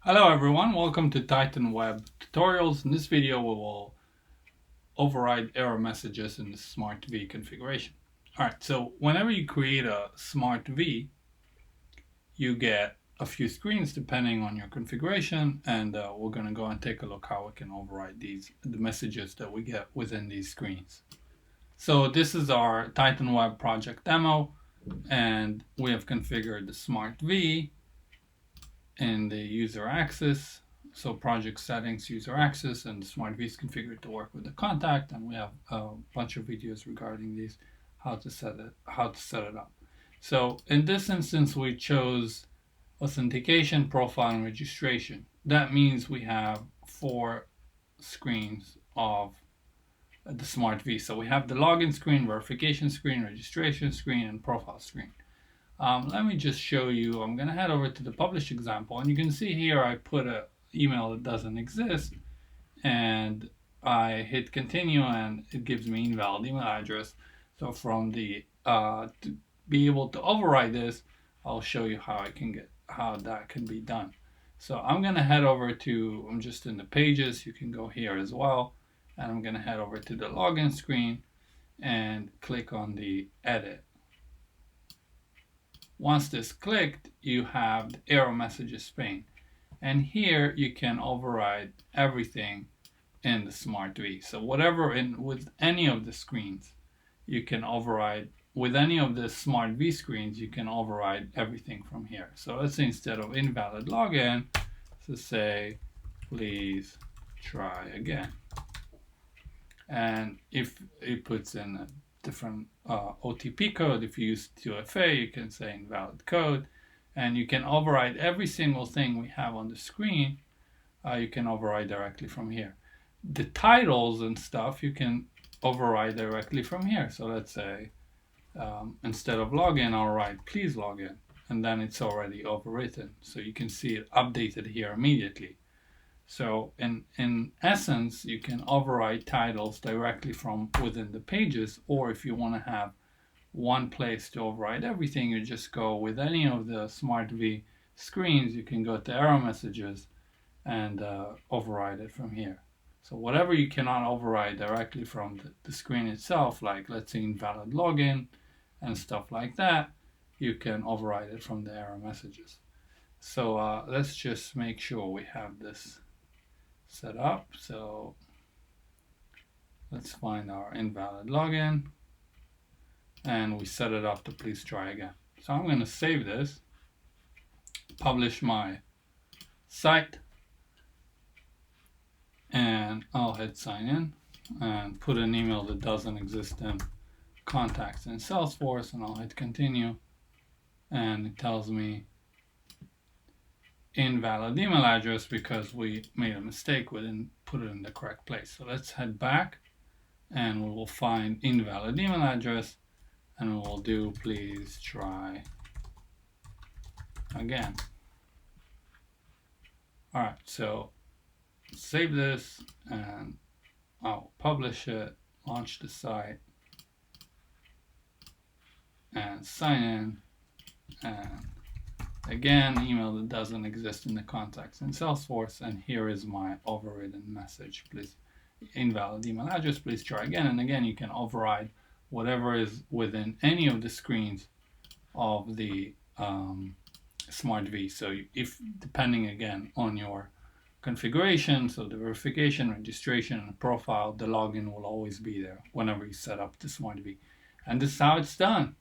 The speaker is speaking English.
Hello everyone, welcome to Titan Web Tutorials. In this video we will override error messages in the Smart V configuration. Alright, so whenever you create a Smart V, you get a few screens depending on your configuration, and we're going to go and take a look how we can override the messages that we get within these screens. So this is our Titan Web project demo, and we have configured the Smart V in the user access. So project settings, user access, and the Smart V is configured to work with the contact, and we have a bunch of videos regarding these, how to set it up. So in this instance, we chose authentication, profile, and registration. That means we have 4 screens of the Smart V. So we have the login screen, verification screen, registration screen, and profile screen. Let me just show you. I'm going to head over to the publish example, and you can see here I put an email that doesn't exist, and I hit continue, and it gives me invalid email address. So from the to be able to override this, I'll show you how that can be done. So I'm going to head over to, I'm just in the pages, you can go here as well, and I'm going to head over to the login screen and click on the edit. Once this clicked, you have the error messages pane, and here you can override everything in the Smart V. So whatever with any of the screens, you can override. With any of the Smart V screens, you can override everything from here. So let's say instead of invalid login, so say please try again. And if it puts in a different OTP code, if you use 2FA, you can say invalid code, and you can override every single thing we have on the screen. You can override directly from here. The titles and stuff you can override directly from here. So let's say instead of login, I'll write please log in, and then it's already overwritten. So you can see it updated here immediately. So in essence, you can override titles directly from within the pages, or if you want to have one place to override everything, you just go with any of the Smart V screens, you can go to error messages and override it from here. So whatever you cannot override directly from the screen itself, like let's say invalid login and stuff like that, you can override it from the error messages. So let's just make sure we have this set up. So let's find our invalid login, and we set it up to please try again. So I'm going to save this, publish my site, and I'll hit sign in and put an email that doesn't exist in contacts in Salesforce, and I'll hit continue, and it tells me invalid email address because we made a mistake. We didn't put it in the correct place. So let's head back, and we will find invalid email address, and we will do please try again. Alright, so save this, and I'll publish it, launch the site, and sign in, and again, email that doesn't exist in the contacts in Salesforce, and here is my overridden message. Please, invalid email address, please try again. And again, you can override whatever is within any of the screens of the Smart V. So if, depending again on your configuration, so the verification, registration, and profile, the login will always be there whenever you set up the Smart V. And this is how it's done.